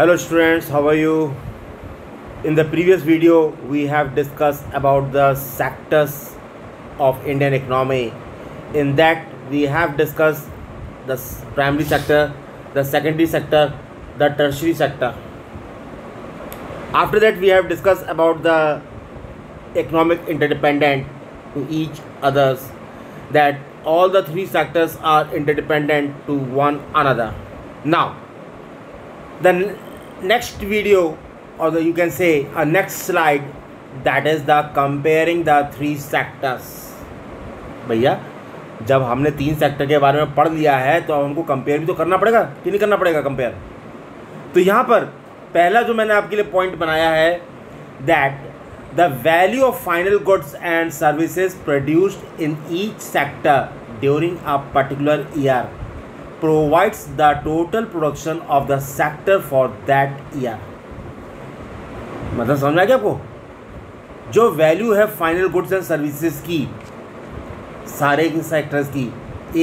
Hello students, how are you? In the previous video we have discussed about the sectors of Indian economy. In that we have discussed the primary sector, the secondary sector, the tertiary sector. After that we have discussed about the economic interdependent to each others, that all the three sectors are interdependent to one another. Now the next video, or you can say a next slide, that is the comparing the three sectors. भैया जब हमने तीन sector के बारे में पढ़ लिया है तो हमको कंपेयर भी तो करना पड़ेगा कि नहीं करना पड़ेगा कंपेयर। तो यहाँ पर पहला जो मैंने आपके लिए पॉइंट बनाया है, that the value of final goods and services produced in each sector during a particular year provides the total production of the sector for that year। मतलब समझ में आ गया आपको? जो वैल्यू है फाइनल गुड्स एंड सर्विसेज की सारे sectors की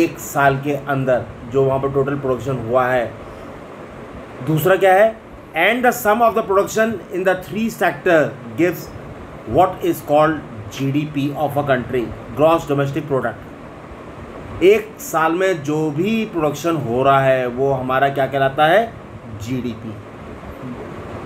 एक साल के अंदर, जो वहाँ पर टोटल प्रोडक्शन हुआ है। दूसरा क्या है, and the sum of the production in the three sector gives what is called GDP of a country, gross domestic product. एक साल में जो भी प्रोडक्शन हो रहा है वो हमारा क्या कहलाता है, जीडीपी,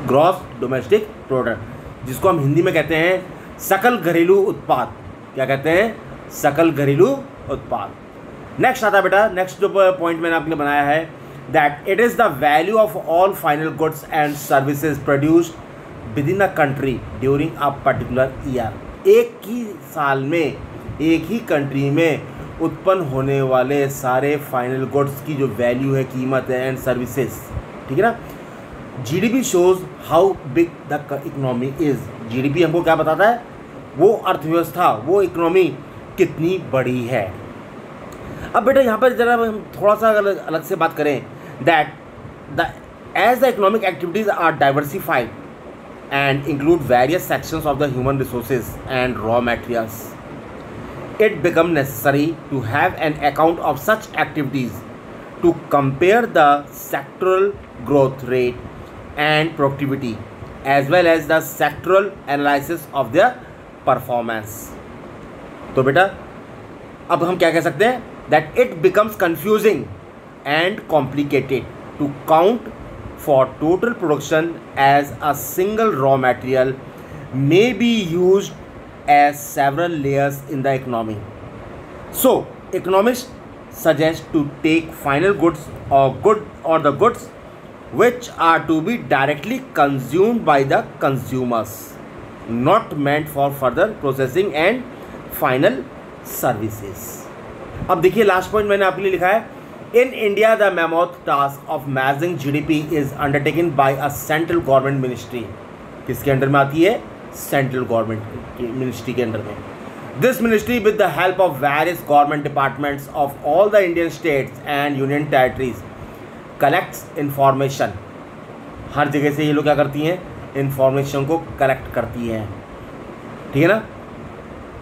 ग्रॉस डोमेस्टिक प्रोडक्ट, जिसको हम हिंदी में कहते हैं सकल घरेलू उत्पाद। क्या कहते हैं, सकल घरेलू उत्पाद। नेक्स्ट आता है बेटा, नेक्स्ट जो पॉइंट मैंने आपके लिए बनाया है, that it is the value of all final goods and services produced with in a country during a particular year. एक ही साल में एक ही कंट्री में उत्पन्न होने वाले सारे फाइनल गुड्स की जो वैल्यू है, कीमत है, एंड सर्विसेज, ठीक है ना। GDP shows how big the economy is. GDP हमको क्या बताता है, वो अर्थव्यवस्था, वो इकोनॉमी कितनी बड़ी है। अब बेटा यहाँ पर जरा हम थोड़ा सा अलग से बात करें, that the as the economic activities are diversified and include various sections of the human resources and raw materials, it become necessary to have an account of such activities to compare the sectoral growth rate and productivity as well as the sectoral analysis of their performance। तो बेटा अब हम क्या कह सकते हैं, that it becomes confusing and complicated to count for total production as a single raw material may be used as several layers in the economy. So economists suggest to take final goods or the goods which are to be directly consumed by the consumers, not meant for further processing and final services। अब देखिए last point मैंने आपके लिए लिखा है, in India the mammoth task of measuring GDP is undertaken by a central government ministry। किसके under में आती है, सेंट्रल गवर्नमेंट की मिनिस्ट्री के अंडर में। This ministry with the help of various government departments of all the Indian states and union territories collects information. हर जगह से ये लोग क्या करती हैं, इंफॉर्मेशन को कलेक्ट करती हैं, ठीक है ना,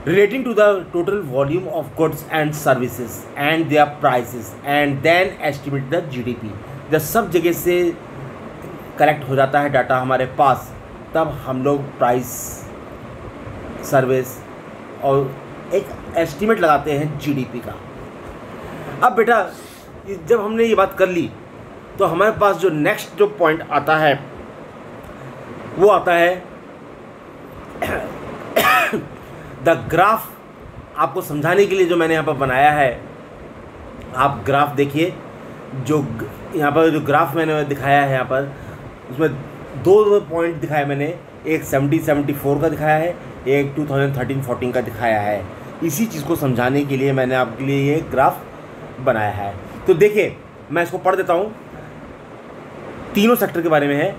relating to the total volume of goods and services and their prices and then estimate the GDP. जब सब जगह से कलेक्ट हो जाता है डाटा हमारे पास, तब हम लोग प्राइस, सर्विस और एक एस्टीमेट लगाते हैं जीडीपी का। अब बेटा जब हमने ये बात कर ली तो हमारे पास जो नेक्स्ट जो पॉइंट आता है वो आता है द ग्राफ। आपको समझाने के लिए जो मैंने यहाँ पर बनाया है, आप ग्राफ देखिए, जो यहाँ पर जो ग्राफ मैंने दिखाया है यहाँ पर, उसमें दो पॉइंट दिखाया मैंने, एक 70-74 का दिखाया है, एक 2013-14 का दिखाया है। इसी चीज़ को समझाने के लिए मैंने आपके लिए ये ग्राफ बनाया है। तो देखिए मैं इसको पढ़ देता हूँ, तीनों सेक्टर के बारे में है।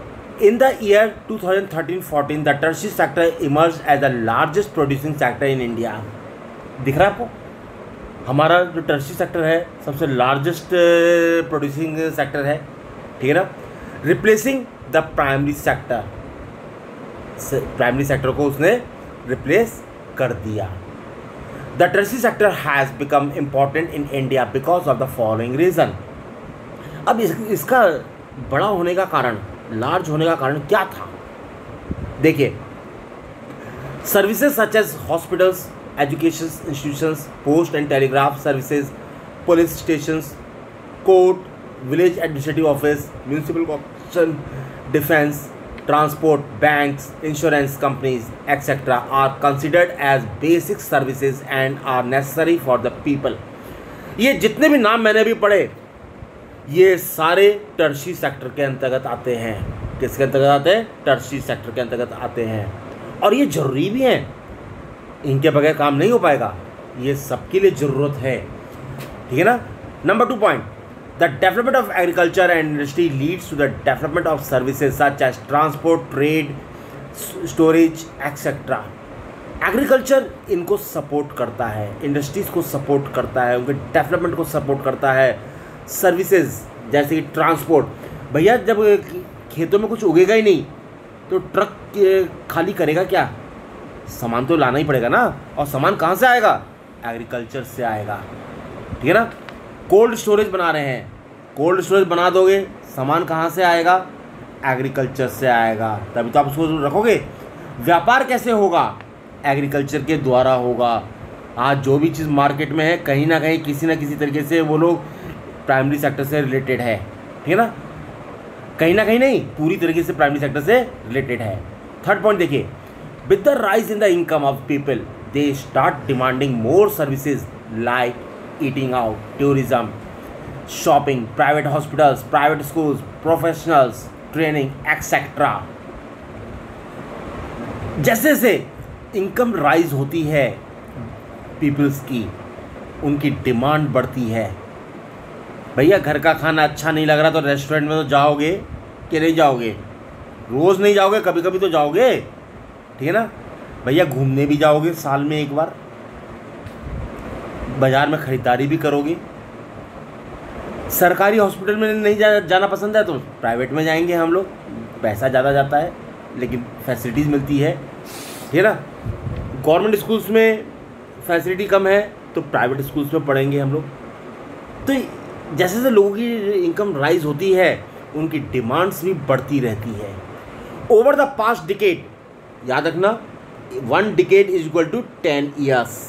In the year 2013-14 the tertiary sector emerge as the largest producing sector in India. दिख रहा है आपको, हमारा जो टर्शियरी सेक्टर है सबसे लार्जेस्ट प्रोड्यूसिंग सेक्टर है, ठीक है ना, replacing the primary sector. Primary sector को उसने रिप्लेस कर दिया। The tertiary sector has become important in India because of the following reason. अब इसका बड़ा होने का कारण लार्ज होने का कारण क्या था? देखिए, services such as hospitals, education institutions, post and telegraph services, police stations, court, village administrative office, municipal corporation, defence, transport, banks, insurance companies, etc. are considered as basic services and are necessary for the people. ये जितने भी नाम मैंने भी पढ़े, ये सारे tertiary sector के अंतर्गत आते हैं। किसके अंतर्गत आते हैं? टर्शी सेक्टर के अंतर्गत आते हैं, और ये ज़रूरी भी हैं। इनके बगैर काम नहीं हो पाएगा, ये सबके लिए ज़रूरत है। ठीक है ना। Number 2 point, the development of agriculture and industry leads to the development of services such as transport, trade, storage, etc. Agriculture इनको सपोर्ट करता है, इंडस्ट्रीज़ को सपोर्ट करता है, उनके डेवलपमेंट को सपोर्ट करता है। सर्विसेज जैसे कि ट्रांसपोर्ट, भैया जब खेतों में कुछ उगेगा ही नहीं तो ट्रक खाली करेगा क्या? सामान तो लाना ही पड़ेगा ना, और सामान कहाँ से आएगा? एग्रीकल्चर से आएगा। ठीक है ना। कोल्ड स्टोरेज बना रहे हैं, कोल्ड स्टोरेज बना दोगे, सामान कहाँ से आएगा? एग्रीकल्चर से आएगा, तभी तो आप उसको रखोगे। व्यापार कैसे होगा? एग्रीकल्चर के द्वारा होगा। आज जो भी चीज़ मार्केट में है, कहीं ना कहीं किसी ना किसी तरीके से वो लोग प्राइमरी सेक्टर से रिलेटेड है। ठीक है ना। कहीं ना कहीं नहीं, पूरी तरीके से प्राइमरी सेक्टर से रिलेटेड है। थर्ड पॉइंट देखिए, with the rise in the income of people they start demanding more services like eating out, tourism, shopping, private hospitals, private schools, professionals, training, etc. जैसे जैसे इनकम राइज होती है peoples की, उनकी demand बढ़ती है। भैया घर का खाना अच्छा नहीं लग रहा तो रेस्टोरेंट में तो जाओगे कि नहीं जाओगे? रोज़ नहीं जाओगे, कभी कभी तो जाओगे। ठीक है ना। भैया घूमने भी जाओगे साल में एक बार, बाज़ार में ख़रीदारी भी करोगे। सरकारी हॉस्पिटल में नहीं जाना पसंद है तो प्राइवेट में जाएंगे हम लोग, पैसा ज़्यादा जाता है लेकिन फैसिलिटीज़ मिलती है। ठीक है ना। गवर्नमेंट स्कूल्स में फैसिलिटी कम है तो प्राइवेट स्कूल्स में पढ़ेंगे हम लोग। तो जैसे जैसे लोगों की इनकम राइज होती है, उनकी डिमांड्स भी बढ़ती रहती है। ओवर द पास्ट डिकेड, याद रखना, 1 decade is equal to 10 years.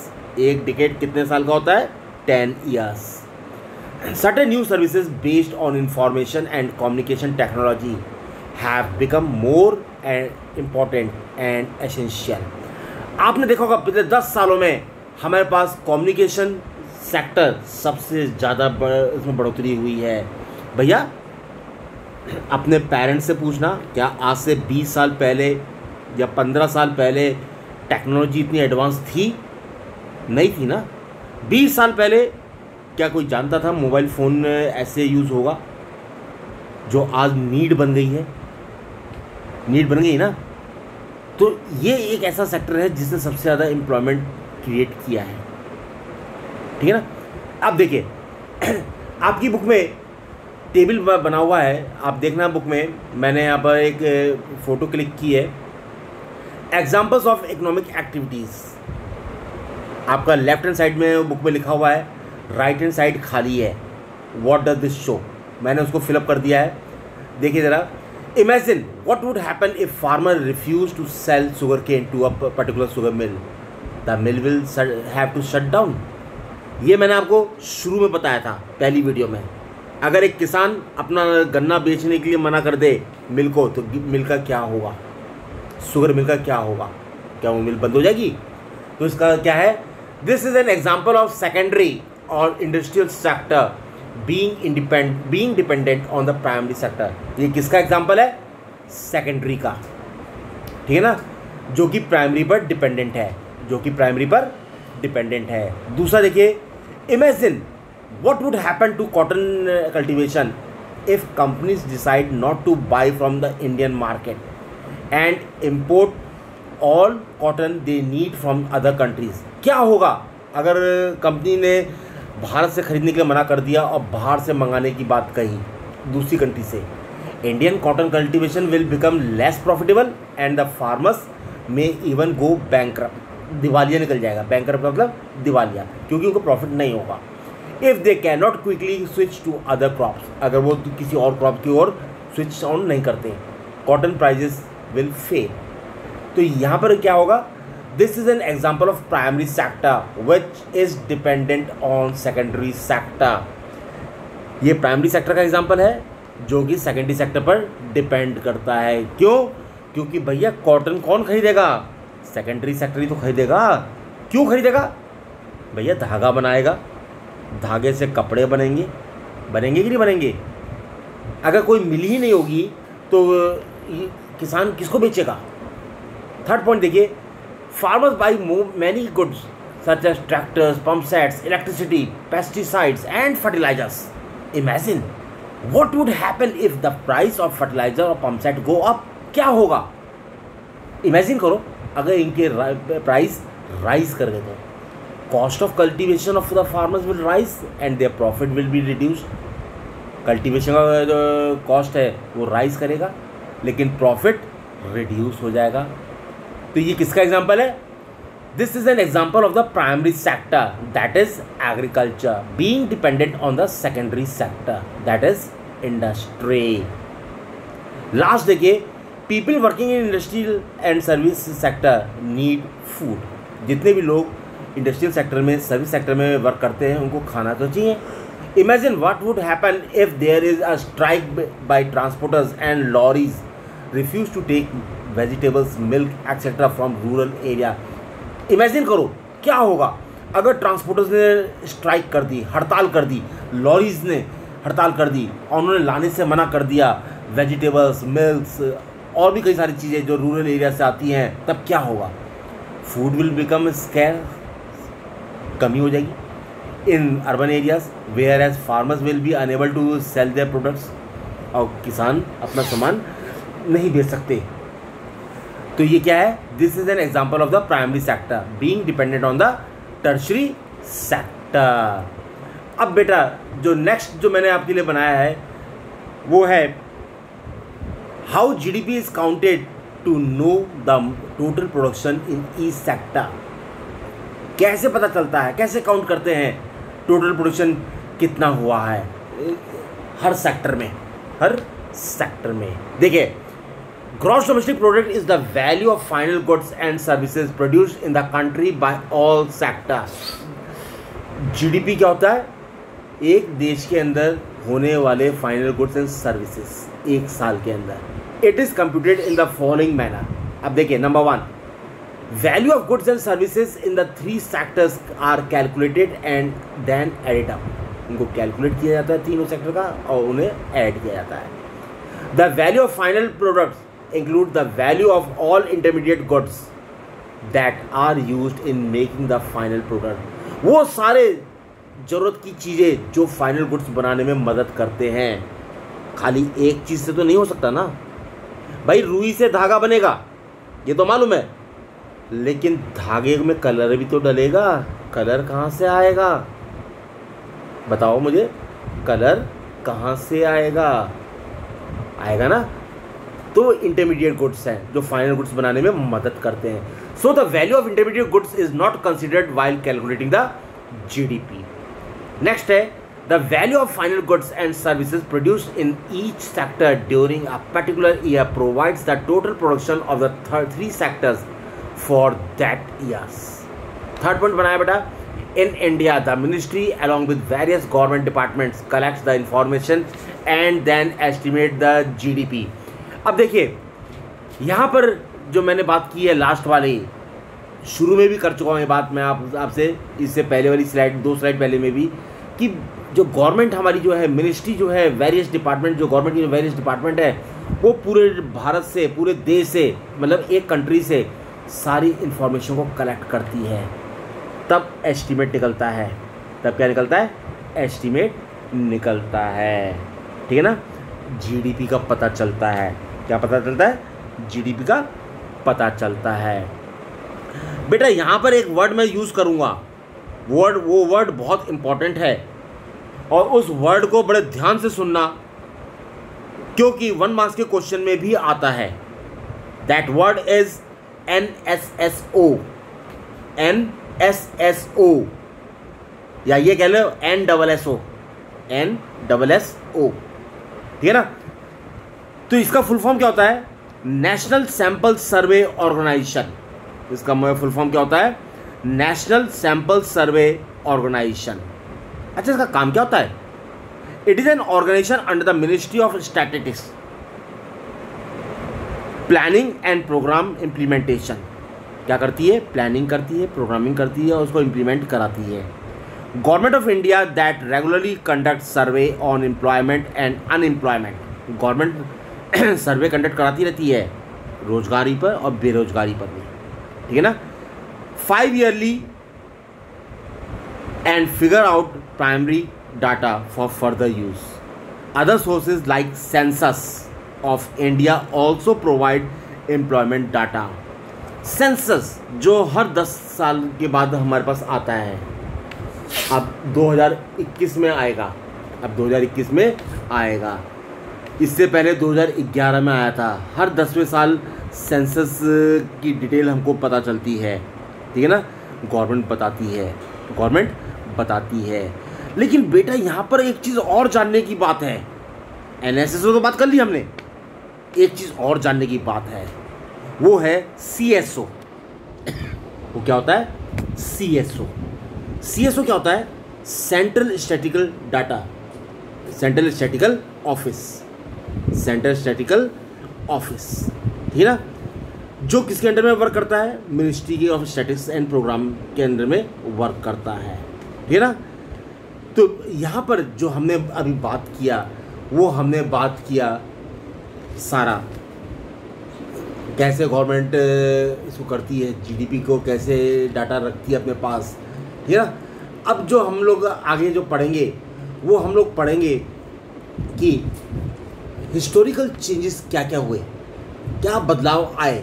एक डिकेड कितने साल का होता है? 10 years. Certain new services based on information and communication technology have become more important and essential. आपने देखा होगा पिछले 10 सालों में हमारे पास कम्युनिकेशन सेक्टर सबसे ज़्यादा इसमें बढ़ोतरी हुई है। भैया अपने पेरेंट्स से पूछना, क्या आज से 20 साल पहले या 15 साल पहले टेक्नोलॉजी इतनी एडवांस थी? नहीं थी ना। 20 साल पहले क्या कोई जानता था मोबाइल फ़ोन ऐसे यूज़ होगा? जो आज नीड बन गई है, नीड बन गई ना। तो ये एक ऐसा सेक्टर है जिसने सबसे ज़्यादा एम्प्लॉयमेंट क्रिएट किया है। ठीक है ना। अब देखिए आपकी बुक में टेबल बना हुआ है, आप देखना बुक में मैंने यहाँ पर एक फ़ोटो क्लिक की है। एग्जाम्पल्स ऑफ इकोनॉमिक एक्टिविटीज़ आपका लेफ्ट हैंड साइड में बुक में लिखा हुआ है, राइट हैंड साइड खाली है। What does this show? मैंने उसको फिलअप कर दिया है। देखिए ज़रा, imagine what would happen if farmer refuse to sell sugarcane to a particular sugar mill, the mill will have to shut down. ये मैंने आपको शुरू में बताया था पहली वीडियो में। अगर एक किसान अपना गन्ना बेचने के लिए मना कर दे मिल को, तो मिल का क्या होगा? शुगर मिल का क्या होगा? क्या वो मिल बंद हो जाएगी? तो इसका क्या है? This is an example of secondary और industrial sector being dependent on the primary sector. ये किसका एग्जाम्पल है? सेकेंडरी का। ठीक है ना, जो कि प्राइमरी पर डिपेंडेंट है, जो कि प्राइमरी पर डिपेंडेंट है। दूसरा देखिए, imagine what would happen to cotton cultivation if companies decide not to buy from the Indian market and import all cotton they need from other countries. क्या होगा अगर कंपनी ने भारत से खरीदने के लिए मना कर दिया और बाहर से मंगाने की बात कही दूसरी कंट्री से? Indian cotton cultivation will become less profitable and the farmers में इवन गो बैंकरप्ट। दिवालिया निकल जाएगा। बैंकरप्ट मतलब दिवालिया, क्योंकि उनको प्रॉफिट नहीं होगा। If they can not quickly switch to other crops, अगर वो किसी और क्रॉप की ओर स्विच ऑन नहीं करते। Cotton prices will fail. तो यहाँ पर क्या होगा, this is an example of primary sector which is dependent on secondary sector. ये प्राइमरी सेक्टर का एग्जाम्पल है जो कि सेकेंडरी सेक्टर पर डिपेंड करता है। क्यों? क्योंकि भैया कॉटन कौन खरीदेगा, सेकेंडरी सेक्टर ही तो खरीदेगा। क्यों खरीदेगा भैया? धागा बनाएगा, धागे से कपड़े बनेंगे कि नहीं बनेंगे? अगर कोई मिल ही नहीं होगी तो किसान किसको बेचेगा? थर्ड पॉइंट देखिए, farmers buy many goods such as tractors, pump sets, electricity, pesticides and fertilisers. Imagine what would happen if the price of fertiliser और पंप सेट गो अप। क्या होगा? इमेजिन करो अगर इनके प्राइस राइज कर गए तो cost of cultivation of the farmers will rise and their profit will be reduced. Cultivation का जो कॉस्ट है वो राइज करेगा लेकिन प्रॉफिट रिड्यूस हो जाएगा। तो ये किसका एग्जांपल है? This is an example of the primary sector that is agriculture being dependent on the secondary sector that is industry. Last देखिए, people working in industrial and service sector need food. जितने भी लोग industrial sector में, service sector में work करते हैं उनको खाना तो चाहिए। Imagine what would happen if there is a strike by transporters and lorries refuse to take vegetables, milk etcetera from rural area. Imagine करो क्या होगा अगर ट्रांसपोर्टर्स ने स्ट्राइक कर दी, हड़ताल कर दी, लॉरीज ने हड़ताल कर दी और उन्होंने लाने से मना कर दिया वेजिटेबल्स, मिल्क्स और भी कई सारी चीज़ें जो रूरल एरिया से आती हैं। तब क्या होगा? फूड विल बिकम स्कैर्स, कमी हो जाएगी in urban areas whereas farmers will be unable to sell their products. और किसान अपना सामान नहीं बेच सकते। तो ये क्या है? This is an example of the primary sector being dependent on the tertiary sector. अब बेटा जो नेक्स्ट जो मैंने आपके लिए बनाया है वो है how GDP is counted to know the total production in each sector. कैसे पता चलता है, कैसे काउंट करते हैं टोटल प्रोडक्शन कितना हुआ है हर सेक्टर में, हर सेक्टर में। देखिए, gross domestic product is the value of final goods and services produced in the country bye all sectors. GDP क्या होता है? एक देश के अंदर होने वाले फाइनल गुड्स एंड सर्विसेज एक साल के अंदर। It is computed in the following manner. अब देखिए, number 1, value of goods and services in the 3 sectors are calculated and then added up. इनको कैलकुलेट किया जाता है तीनों सेक्टर का और उन्हें ऐड किया जाता है। The value of final products include the value of all intermediate goods that are used in making the final product. वो सारे ज़रूरत की चीज़ें जो फाइनल गुड्स बनाने में मदद करते हैं। खाली एक चीज़ से तो नहीं हो सकता ना भाई। रुई से धागा बनेगा ये तो मालूम है, लेकिन धागे में कलर भी तो डलेगा। कलर कहाँ से आएगा बताओ मुझे? कलर कहाँ से आएगा? आएगा ना। तो इंटरमीडिएट गुड्स हैं जो फाइनल गुड्स बनाने में मदद करते हैं। So the value of intermediate goods is not considered while calculating the GDP. Next है the value of final goods and services produced in each sector during a particular year provides the total production of the 3 sectors for that years. Third point बनाया बेटा, in India the ministry along with various government departments collects the information and then estimate the GDP। अब देखिए यहाँ पर जो मैंने बात की है लास्ट वाली, शुरू में भी कर चुका हूँ ये बात मैं आपसे इससे पहले वाली स्लाइड, 2 स्लाइड पहले में भी, कि जो गवर्नमेंट हमारी जो है मिनिस्ट्री जो है वेरियस डिपार्टमेंट, जो गवर्नमेंट की वेरियस डिपार्टमेंट है वो पूरे भारत से, पूरे देश से, मतलब एक कंट्री से सारी इंफॉर्मेशन को कलेक्ट करती है। तब एस्टीमेट निकलता है। तब क्या निकलता है? एस्टीमेट निकलता है। ठीक है ना। जीडीपी का पता चलता है। क्या पता चलता है? जीडीपी का पता चलता है। बेटा यहाँ पर एक वर्ड मैं यूज़ करूँगा, वो वर्ड बहुत इंपॉर्टेंट है और उस वर्ड को बड़े ध्यान से सुनना क्योंकि 1 मार्क्स के क्वेश्चन में भी आता है। That word is NSSO। NSSO या ये कह लो NSSO। NSSO, ठीक है ना। तो इसका फुल फॉर्म क्या होता है? नेशनल सैंपल सर्वे ऑर्गेनाइजेशन, इसका फुल फॉर्म क्या होता है? National Sample Survey Organisation. अच्छा, इसका काम क्या होता है? It is an organisation under the Ministry of Statistics, Planning and Programme Implementation. क्या करती है? प्लानिंग करती है, प्रोग्रामिंग करती है और उसको इम्प्लीमेंट कराती है। Government of India that regularly conduct survey on employment and unemployment. Government survey conduct कराती रहती है रोजगारी पर और बेरोजगारी पर भी, ठीक है ना। 5 yearly and figure out primary data for further use. Other sources like census of India also provide employment data. Census जो हर 10 साल के बाद हमारे पास आता है, अब 2021 में आएगा, अब 2021 में आएगा। इससे पहले 2011 में आया था। हर 10वें साल सेंसस की डिटेल हमको पता चलती है, ठीक है ना। गवर्नमेंट बताती है। लेकिन बेटा यहाँ पर एक चीज़ और जानने की बात है। एनएसएस तो बात कर ली हमने, एक चीज़ और जानने की बात है, वो है सीएसओ। वो क्या होता है? सीएसओ क्या होता है? Central statistical data, central statistical office, ठीक है ना। जो किसके अंडर में वर्क करता है? Ministry of Statistics and Programme के अंडर में वर्क करता है, ठीक है ना। तो यहाँ पर जो हमने अभी बात किया, वो हमने बात किया सारा कैसे गवर्नमेंट इसको करती है, जीडीपी को कैसे डाटा रखती है अपने पास, ठीक है ना। अब जो हम लोग आगे जो पढ़ेंगे, वो हम लोग पढ़ेंगे कि हिस्टोरिकल चेंजेस क्या क्या हुए, क्या बदलाव आए,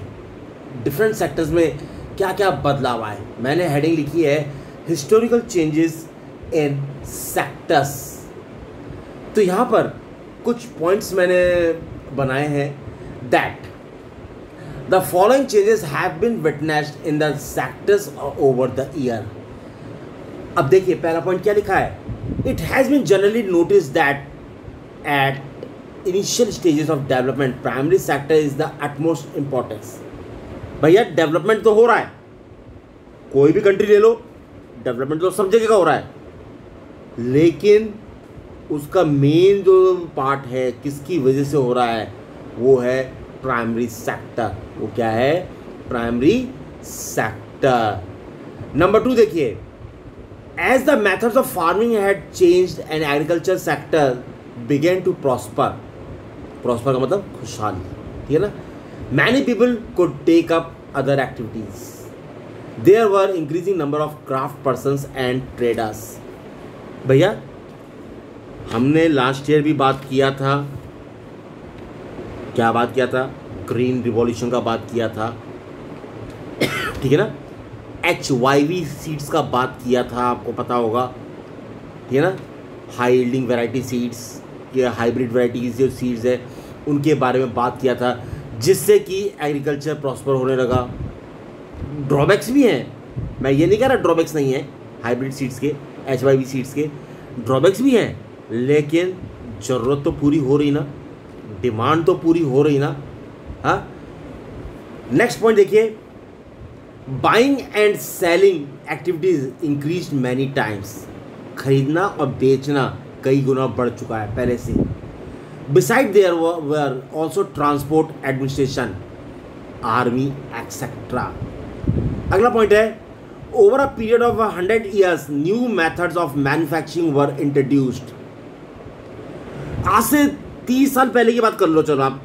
डिफरेंट सेक्टर्स में क्या क्या बदलाव आए। मैंने हेडिंग लिखी है हिस्टोरिकल चेंजेस इन सेक्टर्स। तो यहाँ पर कुछ पॉइंट्स मैंने बनाए हैं। That the following changes have been witnessed in the sectors over the year. अब देखिए पहला पॉइंट क्या लिखा है? It has been generally notice that at initial stages of development primary sector is the utmost importance. भैया development तो हो रहा है, कोई भी कंट्री ले लो, डेवलपमेंट तो सब जगह का हो रहा है, लेकिन उसका मेन जो पार्ट है किसकी वजह से हो रहा है, वो है प्राइमरी सेक्टर। वो क्या है? Primary sector. नंबर 2 देखिए, as the methods of farming had changed and agriculture sector began to prosper. Prosper का मतलब खुशहाली, ठीक है ना। Many people could take up other activities. There were increasing number of craft persons and traders. भैया हमने last year भी बात किया था, क्या बात किया था? ग्रीन रिवॉल्यूशन का बात किया था, ठीक है ना। HYV सीड्स का बात किया था, आपको पता होगा, ठीक है ना। हाई यील्डिंग वैरायटी सीड्स या हाइब्रिड वैरायटीज जो सीड्स है उनके बारे में बात किया था, जिससे कि एग्रीकल्चर प्रॉस्पर होने लगा। ड्रॉबैक्स भी हैं, मैं ये नहीं कह रहा ड्रॉबैक्स नहीं है हाइब्रिड सीड्स के, HYV सीड्स के ड्रॉबैक्स भी हैं, लेकिन ज़रूरत तो पूरी हो रही ना, डिमांड तो पूरी हो रही ना। हाँ, नेक्स्ट पॉइंट देखिए, buying and selling activities increase many times. खरीदना और बेचना कई गुना बढ़ चुका है पहले से। Beside there were also transport administration, army etcetera. अगला पॉइंट है, over a period of 100 years new methods of manufacturing were introduced. आज से 30 साल पहले की बात कर लो, चलो आप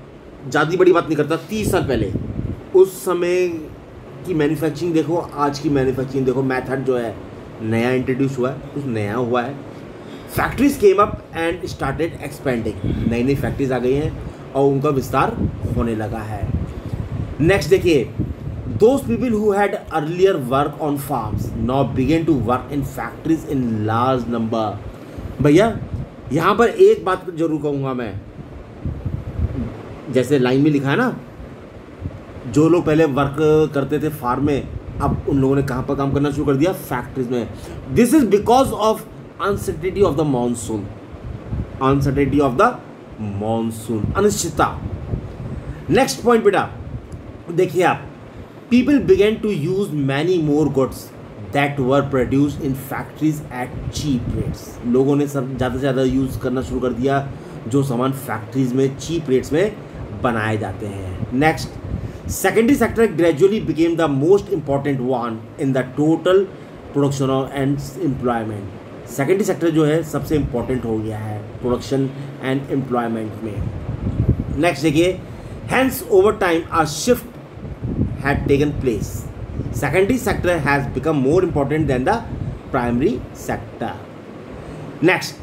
ज़्यादा बड़ी बात नहीं करता, 30 साल पहले उस समय की मैन्युफैक्चरिंग देखो, आज की मैन्युफैक्चरिंग देखो, मेथड जो है नया इंट्रोड्यूस हुआ है, कुछ नया हुआ है। Factories came up and started expanding, नई नई फैक्ट्रीज आ गई हैं और उनका विस्तार होने लगा है। नेक्स्ट देखिए, those people who had earlier work on farms now began to work in factories in large number. भैया यहाँ पर एक बात जरूर कहूँगा मैं, जैसे लाइन में लिखा है ना, जो लोग पहले वर्क करते थे फार्म में, अब उन लोगों ने कहाँ पर काम करना शुरू कर दिया? फैक्ट्रीज में। This is because of uncertainty of the monsoon, uncertainty of the monsoon, अनिश्चितता। नेक्स्ट पॉइंट बेटा देखिए आप, people began to use many more goods that were produce in factories at cheap rates. लोगों ने सब ज़्यादा से ज़्यादा यूज़ करना शुरू कर दिया जो सामान फैक्ट्रीज में चीप रेट्स में बनाए जाते हैं। Next, secondary sector gradually became the most important one in the total production and employment. Secondary sector जो है सबसे इंपॉर्टेंट हो गया है प्रोडक्शन एंड एम्प्लॉयमेंट में। नेक्स्ट देखिए, hence over time a shift had taken place. Secondary sector has become more important than the primary sector. Next,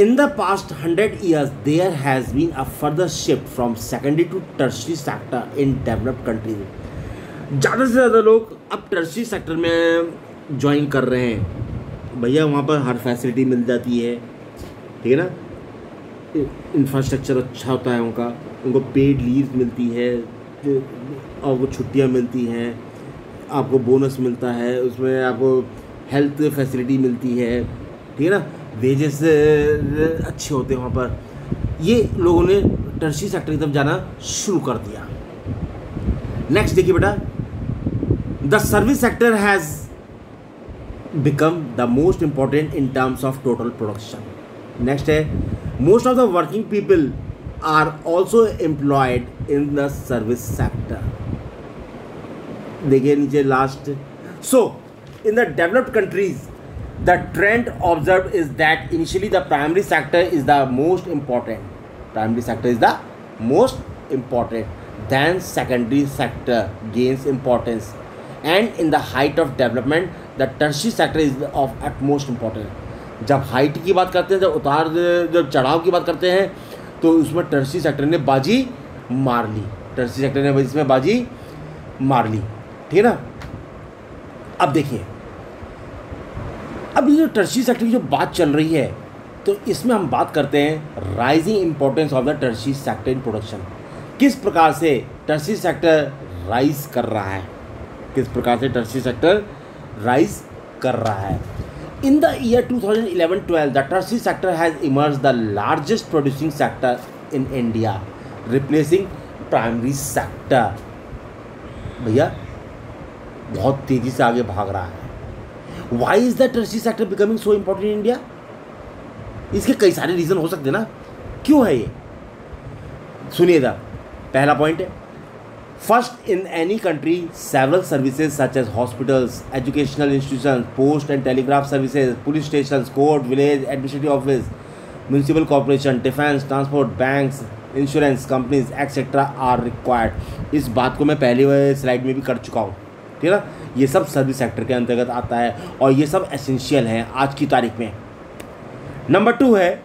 in the past 100 years there has been a further shift from secondary to tertiary sector in developed countries। ज़्यादा से ज़्यादा लोग अब tertiary sector में join कर रहे हैं। भैया वहाँ पर हर फैसिलिटी मिल जाती है, ठीक है ना, इंफ्रास्ट्रक्चर अच्छा होता है उनका, उनको पेड लीव मिलती है और वो छुट्टियाँ मिलती हैं, आपको बोनस मिलता है, उसमें आपको हेल्थ फैसिलिटी मिलती है, ठीक है ना, वेजेस अच्छे होते हैं वहाँ पर। ये लोगों ने टर्शियरी सेक्टर की तरफ जाना शुरू कर दिया। नेक्स्ट देखिए बेटा, the service sector has become the most important in terms of total production. Next है, most of the working people are also employed in the service sector. देखिए नीचे last, so in the developed countries the trend observed is that initially the primary sector is the most important, then secondary sector gains importance, and in the height of development the tertiary sector is of utmost importance। जब height की बात करते हैं, जब चढ़ाव की बात करते हैं तो उसमें टर्शियरी सेक्टर ने बाजी मार ली, इसमें बाजी मार ली, ठीक है ना। अब देखिए, अब ये जो टर्शियरी सेक्टर की जो बात चल रही है तो इसमें हम बात करते हैं rising importance of the tertiary sector in production. किस प्रकार से टर्शियरी सेक्टर राइज कर रहा है, in the year 2011-12 the tertiary sector has emerge the largest producing sector in India, replacing primary sector. भैया बहुत तेज़ी से आगे भाग रहा है। Why is the tertiary sector becoming so important in India? इसके कई सारे रीज़न हो सकते हैं ना, क्यों है ये, सुनिएगा। पहला पॉइंट है, first, in any country several services such as hospitals, educational institution, post and telegraph services, police station, court, village administrative office, municipal corporation, defence, transport, banks, insurance companies etcetera are required. इस बात को मैं पहले slide में भी कर चुका हूँ, ठीक है ना। ये सब सर्विस सेक्टर के अंतर्गत आता है और ये सब एसेंशियल हैं आज की तारीख में। नंबर 2 है,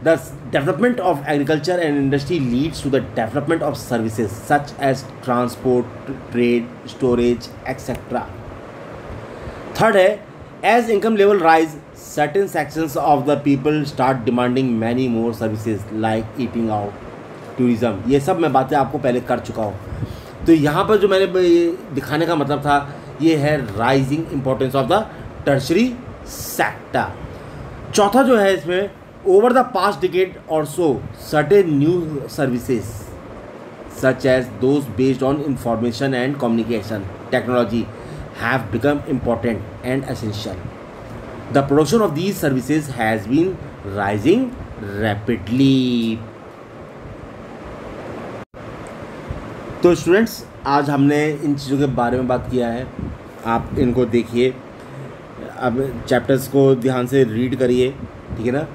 the development of agriculture and industry leads to the development of services such as transport, trade, storage etcetera. Third है, as income level rise certain sections of the people start demanding many more services like eating out, tourism. ये सब मैं बातें आपको पहले कर चुका हूँ। तो यहाँ पर जो मैंने दिखाने का मतलब था ये है rising importance of the tertiary sector. चौथा जो है इसमें, over the past decade or so certain new services such as those based on information and communication technology have become important and essential. The production of these services has been rising rapidly. तो students, आज हमने इन चीज़ों के बारे में बात किया है, आप इनको देखिए, अब चैप्टर्स को ध्यान से रीड करिए, ठीक है ना।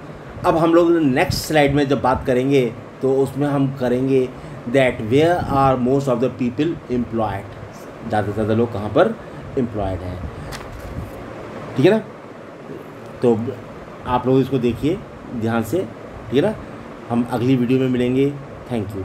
अब हम लोग नेक्स्ट स्लाइड में जब बात करेंगे तो उसमें हम करेंगे that where are most of the people employed, ज़्यादा से ज़्यादा लोग कहाँ पर एम्प्लॉयड हैं, ठीक है ना। तो आप लोग इसको देखिए ध्यान से, ठीक है ना। हम अगली वीडियो में मिलेंगे। Thank you.